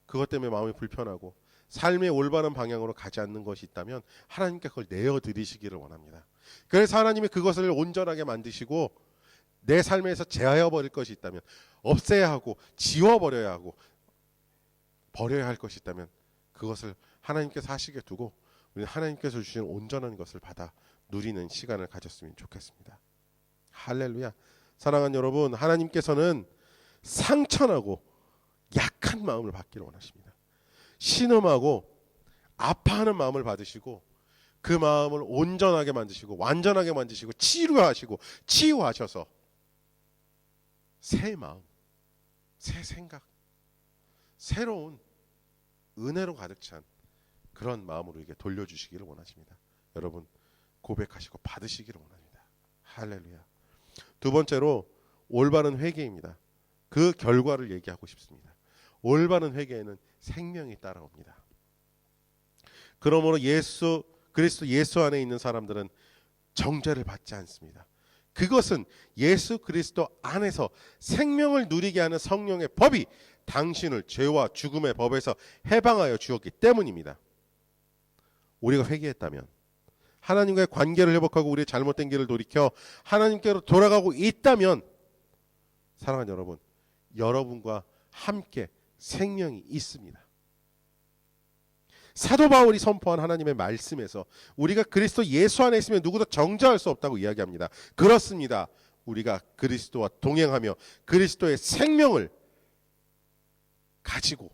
그것 때문에 마음이 불편하고 삶의 올바른 방향으로 가지 않는 것이 있다면 하나님께 그걸 내어드리시기를 원합니다. 그래서 하나님이 그것을 온전하게 만드시고 내 삶에서 제하여 버릴 것이 있다면, 없애야 하고 지워버려야 하고 버려야 할 것이 있다면 그것을 하나님께서 하시게 두고 우리는 하나님께서 주시는 온전한 것을 받아 누리는 시간을 가졌으면 좋겠습니다. 할렐루야. 사랑하는 여러분, 하나님께서는 상처나고 약한 마음을 받기를 원하십니다. 신음하고 아파하는 마음을 받으시고 그 마음을 온전하게 만드시고 완전하게 만드시고 치유하셔서 새 마음, 새 생각, 새로운 은혜로 가득 찬 그런 마음으로 이게 돌려주시기를 원하십니다. 여러분 고백하시고 받으시기를 원합니다. 할렐루야. 두 번째로 올바른 회개입니다. 그 결과를 얘기하고 싶습니다. 올바른 회개에는 생명이 따라옵니다. 그러므로 그리스도 예수 안에 있는 사람들은 정죄를 받지 않습니다. 그것은 예수 그리스도 안에서 생명을 누리게 하는 성령의 법이 당신을 죄와 죽음의 법에서 해방하여 주었기 때문입니다. 우리가 회개했다면, 하나님과의 관계를 회복하고 우리의 잘못된 길을 돌이켜 하나님께로 돌아가고 있다면, 사랑하는 여러분, 여러분과 함께 생명이 있습니다. 사도 바울이 선포한 하나님의 말씀에서 우리가 그리스도 예수 안에 있으면 누구도 정죄할 수 없다고 이야기합니다. 그렇습니다. 우리가 그리스도와 동행하며 그리스도의 생명을 가지고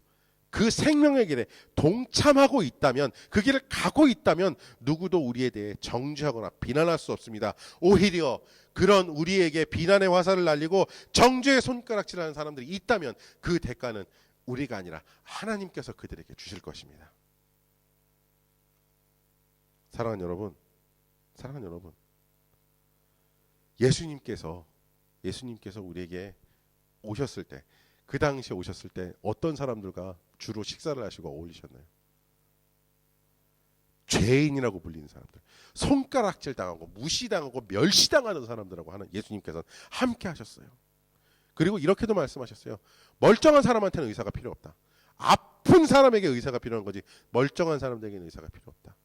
그 생명의 길에 동참하고 있다면, 그 길을 가고 있다면 누구도 우리에 대해 정죄하거나 비난할 수 없습니다. 오히려 그런 우리에게 비난의 화살을 날리고 정죄의 손가락질하는 사람들이 있다면 그 대가는 우리가 아니라 하나님께서 그들에게 주실 것입니다. 사랑하는 여러분, 예수님께서 우리에게 오셨을 때, 그 당시에 오셨을 때 어떤 사람들과 주로 식사를 하시고 어울리셨나요? 죄인이라고 불리는 사람들, 손가락질 당하고 무시당하고 멸시당하는 사람들하고 하는 예수님께서는 함께 하셨어요. 그리고 이렇게도 말씀하셨어요. 멀쩡한 사람한테는 의사가 필요 없다. 아픈 사람에게 의사가 필요한 거지 멀쩡한 사람들에게는 의사가 필요 없다.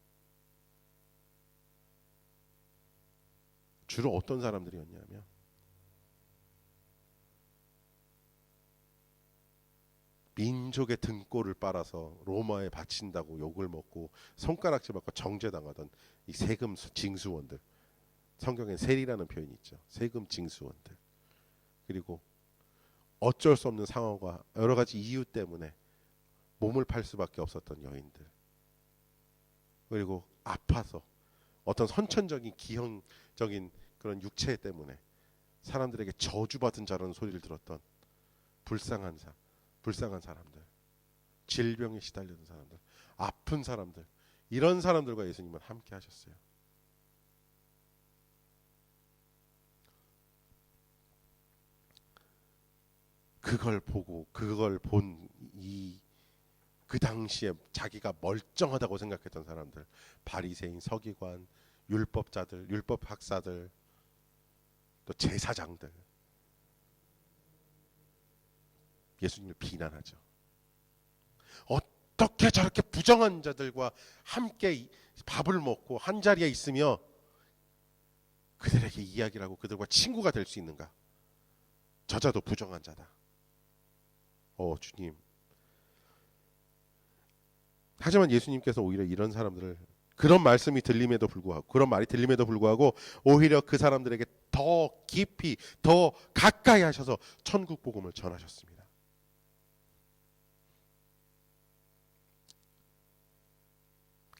주로 어떤 사람들이었냐면, 민족의 등골을 빨아서 로마에 바친다고 욕을 먹고 손가락질 받고 정죄당하던 이 세금 징수원들, 성경에 세리라는 표현이 있죠. 세금 징수원들, 그리고 어쩔 수 없는 상황과 여러 가지 이유 때문에 몸을 팔 수밖에 없었던 여인들, 그리고 아파서 어떤 선천적인 기형적인 그런 육체 때문에 사람들에게 저주받은 자라는 소리를 들었던 불쌍한 사람들, 질병에 시달리는 사람들, 아픈 사람들, 이런 사람들과 예수님은 함께 하셨어요. 그걸 본 그 당시에 자기가 멀쩡하다고 생각했던 사람들, 바리새인, 서기관, 율법자들, 율법 학사들, 또 제사장들, 예수님을 비난하죠. 어떻게 저렇게 부정한 자들과 함께 밥을 먹고 한 자리에 있으며 그들에게 이야기를 하고 그들과 친구가 될 수 있는가? 저자도 부정한 자다. 주님. 하지만 예수님께서 오히려 이런 사람들을, 그런 말씀이 들림에도 불구하고, 그런 말이 들림에도 불구하고 오히려 그 사람들에게 더 깊이, 더 가까이 하셔서 천국 복음을 전하셨습니다.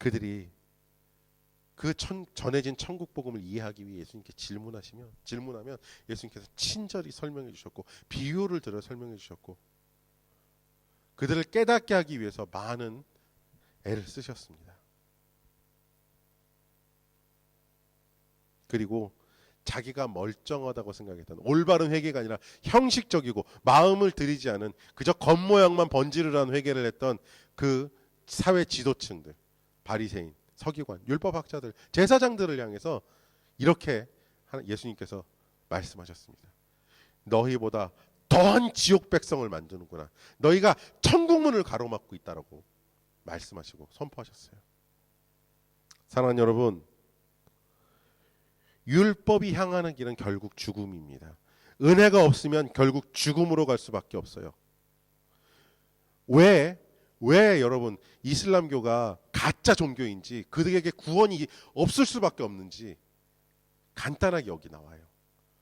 그들이 그 전해진 천국 복음을 이해하기 위해 예수님께 질문하면 예수님께서 친절히 설명해 주셨고, 비유를 들어 설명해 주셨고, 그들을 깨닫게 하기 위해서 많은 애를 쓰셨습니다. 그리고 자기가 멀쩡하다고 생각했던 올바른 회개가 아니라 형식적이고 마음을 들이지 않은 그저 겉모양만 번지르르한 회개를 했던 그 사회 지도층들, 바리새인, 서기관, 율법학자들, 제사장들을 향해서 이렇게 예수님께서 말씀하셨습니다. 너희보다 더한 지옥 백성을 만드는구나. 너희가 천국문을 가로막고 있다라고 말씀하시고 선포하셨어요. 사랑하는 여러분, 율법이 향하는 길은 결국 죽음입니다. 은혜가 없으면 결국 죽음으로 갈 수밖에 없어요. 왜 여러분 이슬람교가 가짜 종교인지, 그들에게 구원이 없을 수밖에 없는지 간단하게 여기 나와요.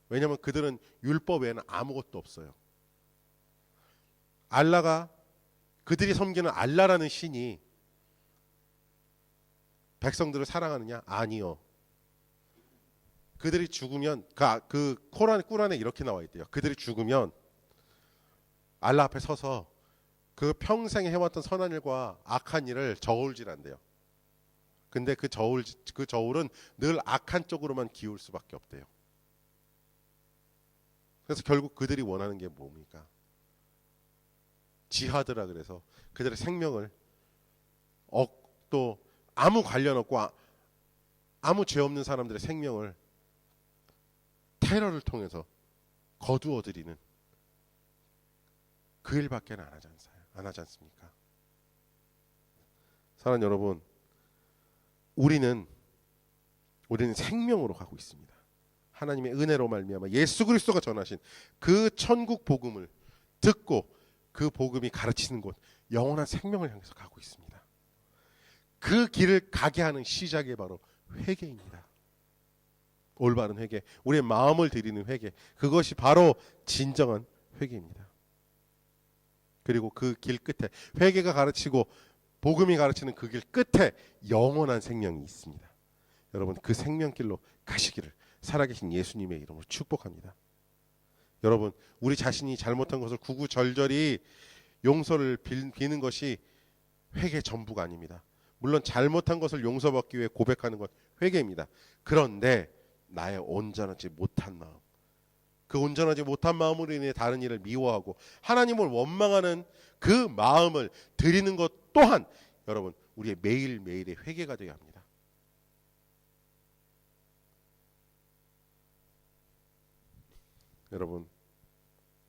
왜냐하면 그들은 율법 외에는 아무것도 없어요. 알라가, 그들이 섬기는 알라라는 신이 백성들을 사랑하느냐? 아니요. 그들이 죽으면 그 꿀안에 이렇게 나와 있대요. 그들이 죽으면 알라 앞에 서서 그 평생 해왔던 선한 일과 악한 일을 저울질한대요. 근데 그 저울은 늘 악한 쪽으로만 기울 수밖에 없대요. 그래서 결국 그들이 원하는 게 뭡니까? 지하드라 그래서 그들의 생명을 또 아무 관련 없고 아무 죄 없는 사람들의 생명을 테러를 통해서 거두어들이는 그 일밖에 안 하지 않습니까? 사랑하는 여러분, 우리는 생명으로 가고 있습니다. 하나님의 은혜로 말미암아 예수 그리스도가 전하신 그 천국 복음을 듣고 그 복음이 가르치는 곳, 영원한 생명을 향해서 가고 있습니다. 그 길을 가게 하는 시작이 바로 회개입니다. 올바른 회개, 우리의 마음을 드리는 회개, 그것이 바로 진정한 회개입니다. 그리고 그 길 끝에, 회개가 가르치고 복음이 가르치는 그 길 끝에 영원한 생명이 있습니다. 여러분, 그 생명길로 가시기를 살아계신 예수님의 이름으로 축복합니다. 여러분, 우리 자신이 잘못한 것을 구구절절히 용서를 비는 것이 회개의 전부가 아닙니다. 물론 잘못한 것을 용서받기 위해 고백하는 것 회개입니다. 그런데 나의 온전하지 못한 마음, 그 온전하지 못한 마음으로 인해 다른 일을 미워하고 하나님을 원망하는 그 마음을 드리는 것 또한 여러분, 우리의 매일매일의 회개가 되어야 합니다.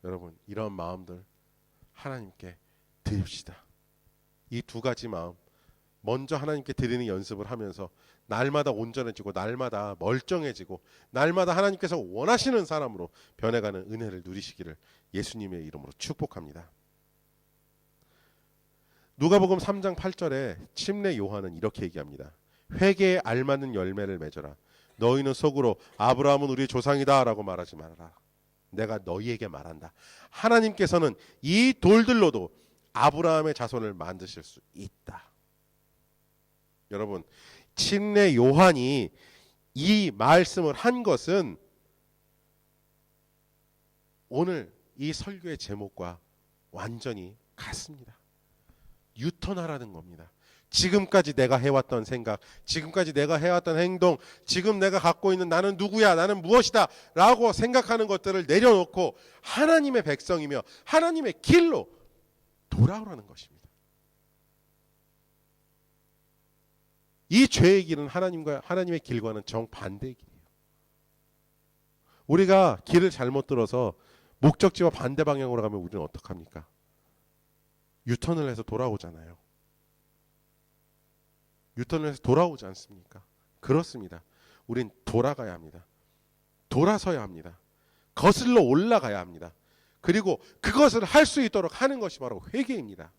여러분 이런 마음들 하나님께 드립시다. 이 두 가지 마음, 먼저 하나님께 드리는 연습을 하면서 날마다 온전해지고 날마다 멀쩡해지고 날마다 하나님께서 원하시는 사람으로 변해가는 은혜를 누리시기를 예수님의 이름으로 축복합니다. 누가복음 3장 8절에 침례 요한은 이렇게 얘기합니다. 회개에 알맞는 열매를 맺어라. 너희는 속으로 아브라함은 우리의 조상이다 라고 말하지 말아라. 내가 너희에게 말한다. 하나님께서는 이 돌들로도 아브라함의 자손을 만드실 수 있다. 여러분, 침례 요한이 이 말씀을 한 것은 오늘 이 설교의 제목과 완전히 같습니다. 유턴하라는 겁니다. 지금까지 내가 해왔던 생각, 지금까지 내가 해왔던 행동, 지금 내가 갖고 있는 나는 누구야, 나는 무엇이다 라고 생각하는 것들을 내려놓고 하나님의 백성이며 하나님의 길로 돌아오라는 것입니다. 이 죄의 길은 하나님의 길과는 정반대의 길이에요. 우리가 길을 잘못 들어서 목적지와 반대 방향으로 가면 우리는 어떡합니까? 유턴을 해서 돌아오잖아요. 유턴을 해서 돌아오지 않습니까? 그렇습니다. 우린 돌아가야 합니다. 돌아서야 합니다. 거슬러 올라가야 합니다. 그리고 그것을 할 수 있도록 하는 것이 바로 회개입니다.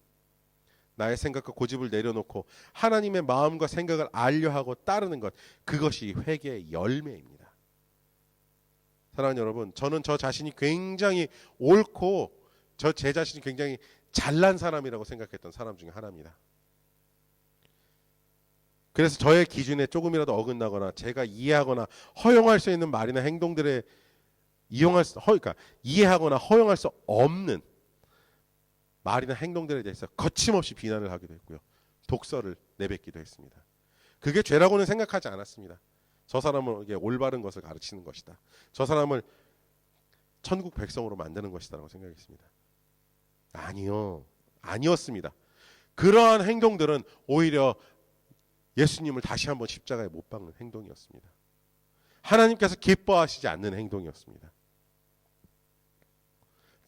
나의 생각과 고집을 내려놓고 하나님의 마음과 생각을 알려하고 따르는 것, 그것이 회개의 열매입니다. 사랑하는 여러분, 저는 저 자신이 굉장히 옳고 제 자신이 굉장히 잘난 사람이라고 생각했던 사람 중에 하나입니다. 그래서 저의 기준에 조금이라도 어긋나거나 제가 이해하거나 허용할 수 있는 말이나 행동들에 그러니까 이해하거나 허용할 수 없는 말이나 행동들에 대해서 거침없이 비난을 하기도 했고요. 독설을 내뱉기도 했습니다. 그게 죄라고는 생각하지 않았습니다. 저 사람은 이게 올바른 것을 가르치는 것이다. 저 사람을 천국 백성으로 만드는 것이다라고 생각했습니다. 아니었습니다. 그러한 행동들은 오히려 예수님을 다시 한번 십자가에 못 박는 행동이었습니다. 하나님께서 기뻐하시지 않는 행동이었습니다.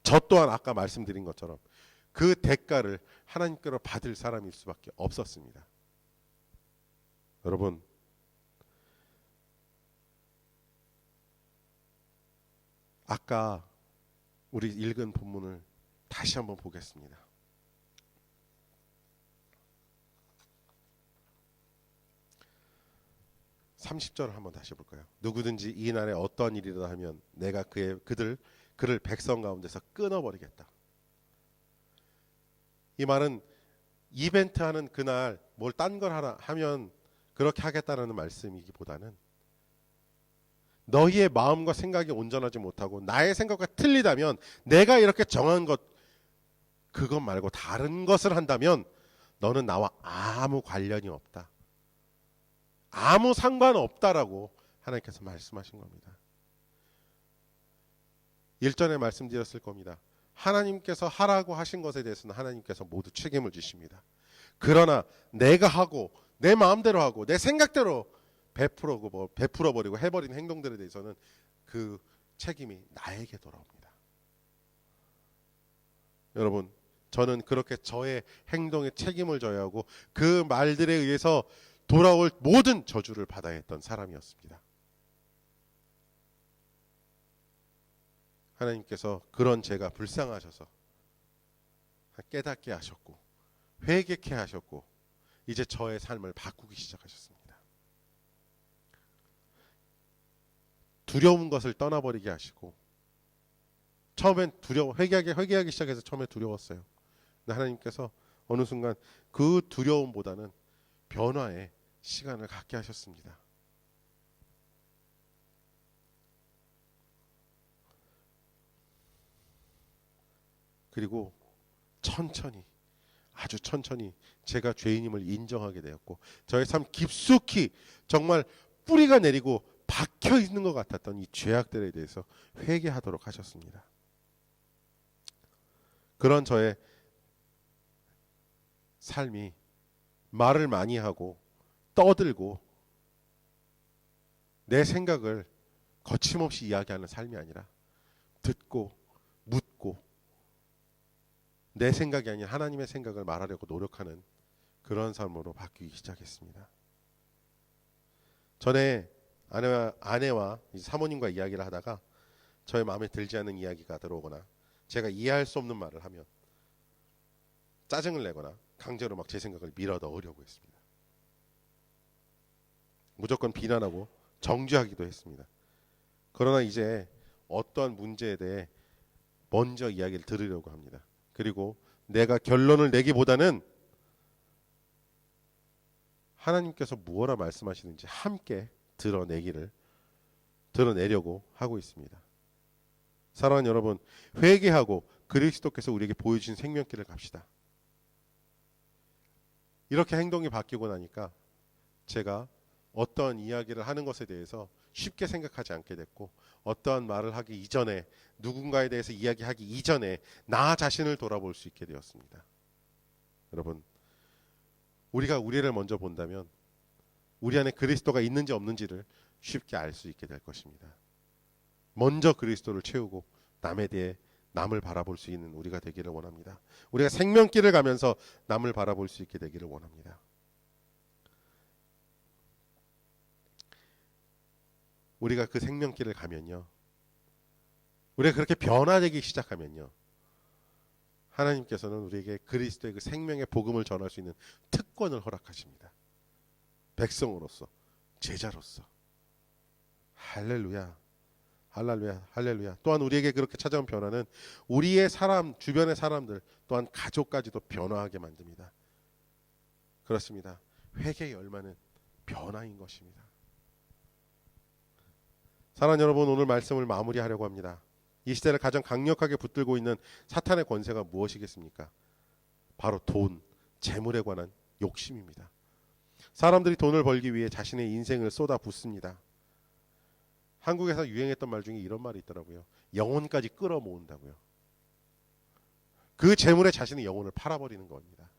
저 또한 아까 말씀드린 것처럼 그 대가를 하나님께로 받을 사람일 수밖에 없었습니다. 여러분, 아까 우리 읽은 본문을 다시 한번 보겠습니다. 30절을 한번 다시 볼까요? 누구든지 이 날에 어떠한 일이라 하면 내가 그를 백성 가운데서 끊어버리겠다. 이 말은 이벤트 하는 그날 뭘 딴 걸 하면 그렇게 하겠다는 말씀이기보다는 너희의 마음과 생각이 온전하지 못하고 나의 생각과 틀리다면 내가 이렇게 정한 그것 말고 다른 것을 한다면 너는 나와 아무 관련이 없다. 아무 상관없다라고 하나님께서 말씀하신 겁니다. 일전에 말씀드렸을 겁니다. 하나님께서 하라고 하신 것에 대해서는 하나님께서 모두 책임을 지십니다. 그러나 내가 하고 내 마음대로 하고 내 생각대로 베풀어 버리고 해버린 행동들에 대해서는 그 책임이 나에게 돌아옵니다. 여러분, 저는 그렇게 저의 행동에 책임을 져야 하고 그 말들에 의해서 돌아올 모든 저주를 받아야 했던 사람이었습니다. 하나님께서 그런 제가 불쌍하셔서 깨닫게 하셨고 회개케 하셨고 이제 저의 삶을 바꾸기 시작하셨습니다. 두려운 것을 떠나버리게 하시고, 처음엔 회개하기 시작해서 처음에 두려웠어요. 근데 하나님께서 어느 순간 그 두려움보다는 변화의 시간을 갖게 하셨습니다. 그리고 아주 천천히 제가 죄인임을 인정하게 되었고, 저의 삶 깊숙이 정말 뿌리가 내리고 박혀 있는 것 같았던 이 죄악들에 대해서 회개하도록 하셨습니다. 그런 저의 삶이 말을 많이 하고 떠들고 내 생각을 거침없이 이야기하는 삶이 아니라 듣고 묻고 내 생각이 아닌 하나님의 생각을 말하려고 노력하는 그런 삶으로 바뀌기 시작했습니다. 전에 아내와 사모님과 이야기를 하다가 저의 마음에 들지 않는 이야기가 들어오거나 제가 이해할 수 없는 말을 하면 짜증을 내거나 강제로 막 제 생각을 밀어 넣으려고 했습니다. 무조건 비난하고 정죄하기도 했습니다. 그러나 이제 어떠한 문제에 대해 먼저 이야기를 들으려고 합니다. 그리고 내가 결론을 내기보다는 하나님께서 무엇라 말씀하시는지 함께 드러내려고 하고 있습니다. 사랑하는 여러분, 회개하고 그리스도께서 우리에게 보여주신 생명길을 갑시다. 이렇게 행동이 바뀌고 나니까 제가 어떠한 이야기를 하는 것에 대해서 쉽게 생각하지 않게 됐고, 어떠한 말을 하기 이전에, 누군가에 대해서 이야기하기 이전에 나 자신을 돌아볼 수 있게 되었습니다. 여러분, 우리가 우리를 먼저 본다면 우리 안에 그리스도가 있는지 없는지를 쉽게 알 수 있게 될 것입니다. 먼저 그리스도를 채우고 남에 대해 남을 바라볼 수 있는 우리가 되기를 원합니다. 우리가 생명길을 가면서 남을 바라볼 수 있게 되기를 원합니다. 우리가 그 생명길을 가면요, 우리가 그렇게 변화되기 시작하면요, 하나님께서는 우리에게 그리스도의 그 생명의 복음을 전할 수 있는 특권을 허락하십니다. 백성으로서, 제자로서. 할렐루야, 할렐루야, 할렐루야. 또한 우리에게 그렇게 찾아온 변화는 우리의 주변의 사람들, 또한 가족까지도 변화하게 만듭니다. 그렇습니다. 회개의 열매는 변화인 것입니다. 사랑하는 여러분, 오늘 말씀을 마무리하려고 합니다. 이 시대를 가장 강력하게 붙들고 있는 사탄의 권세가 무엇이겠습니까? 바로 돈, 재물에 관한 욕심입니다. 사람들이 돈을 벌기 위해 자신의 인생을 쏟아붓습니다. 한국에서 유행했던 말 중에 이런 말이 있더라고요. 영혼까지 끌어모은다고요. 그 재물에 자신의 영혼을 팔아버리는 겁니다.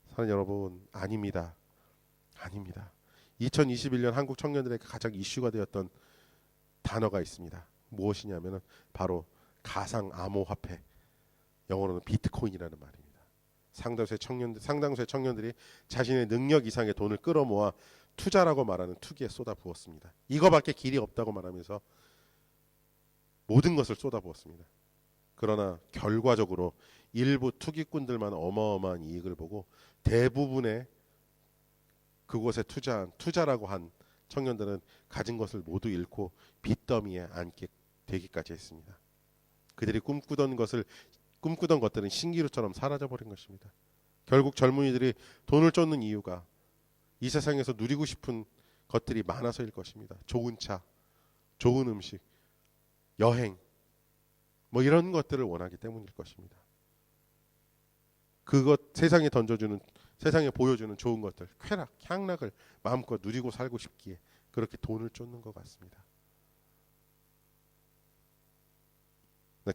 사랑하는 여러분, 아닙니다. 아닙니다. 2021년 한국 청년들에게 가장 이슈가 되었던 단어가 있습니다. 무엇이냐면 바로 가상 암호화폐, 영어로는 비트코인이라는 말입니다. 상당수의 청년들이 자신의 능력 이상의 돈을 끌어모아 투자라고 말하는 투기에 쏟아부었습니다. 이거밖에 길이 없다고 말하면서 모든 것을 쏟아부었습니다. 그러나 결과적으로 일부 투기꾼들만 어마어마한 이익을 보고 대부분의 그곳에 투자라고 한 청년들은 가진 것을 모두 잃고 빚더미에 앉게 되기까지 했습니다. 그들이 꿈꾸던 것들은 신기루처럼 사라져버린 것입니다. 결국 젊은이들이 돈을 쫓는 이유가 이 세상에서 누리고 싶은 것들이 많아서일 것입니다. 좋은 차, 좋은 음식, 여행, 이런 것들을 원하기 때문일 것입니다. 세상에 보여주는 좋은 것들, 쾌락, 향락을 마음껏 누리고 살고 싶기에 그렇게 돈을 쫓는 것 같습니다.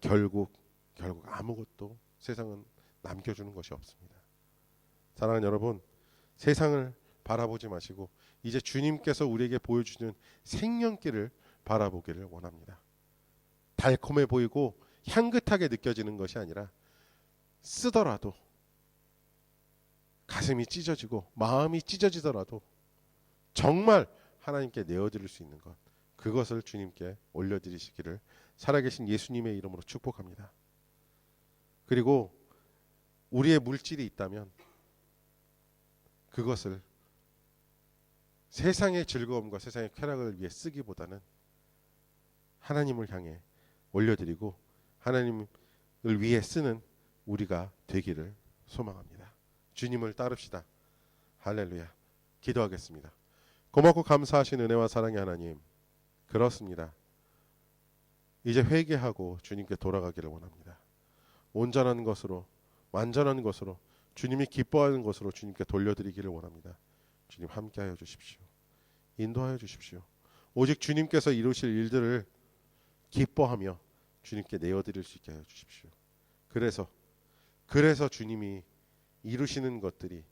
결국 아무것도 세상은 남겨주는 것이 없습니다. 사랑하는 여러분, 세상을 바라보지 마시고 이제 주님께서 우리에게 보여주는 생명길을 바라보기를 원합니다. 달콤해 보이고 향긋하게 느껴지는 것이 아니라 쓰더라도 가슴이 찢어지고 마음이 찢어지더라도 정말 하나님께 내어드릴 수 있는 것, 그것을 주님께 올려드리시기를 살아계신 예수님의 이름으로 축복합니다. 그리고 우리의 물질이 있다면 그것을 세상의 즐거움과 세상의 쾌락을 위해 쓰기보다는 하나님을 향해 올려드리고 하나님을 위해 쓰는 우리가 되기를 소망합니다. 주님을 따릅시다. 할렐루야. 기도하겠습니다. 고맙고 감사하신 은혜와 사랑의 하나님, 그렇습니다. 이제 회개하고 주님께 돌아가기를 원합니다. 온전한 것으로, 완전한 것으로, 주님이 기뻐하는 것으로 주님께 돌려드리기를 원합니다. 주님 함께하여 주십시오. 인도하여 주십시오. 오직 주님께서 이루실 일들을 기뻐하며 주님께 내어드릴 수 있게 하여 주십시오. 그래서 주님이 이루시는 것들이,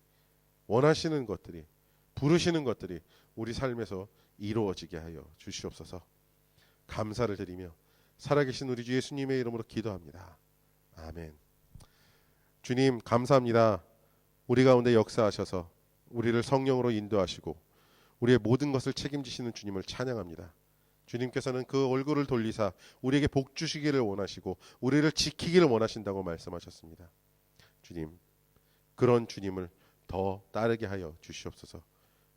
원하시는 것들이, 부르시는 것들이 우리 삶에서 이루어지게 하여 주시옵소서. 감사를 드리며 살아계신 우리 주 예수님의 이름으로 기도합니다. 아멘. 주님 감사합니다. 우리 가운데 역사하셔서 우리를 성령으로 인도하시고 우리의 모든 것을 책임지시는 주님을 찬양합니다. 주님께서는 그 얼굴을 돌리사 우리에게 복 주시기를 원하시고 우리를 지키기를 원하신다고 말씀하셨습니다. 주님, 그런 주님을 더 따르게 하여 주시옵소서.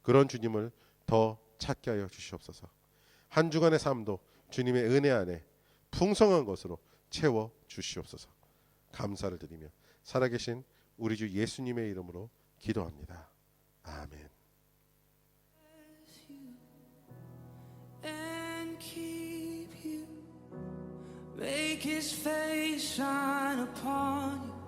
그런 주님을 더 찾게 하여 주시옵소서. 한 주간의 삶도 주님의 은혜 안에 풍성한 것으로 채워 주시옵소서. 감사를 드리며 살아계신 우리 주 예수님의 이름으로 기도합니다. 아멘. Make his face shine upon you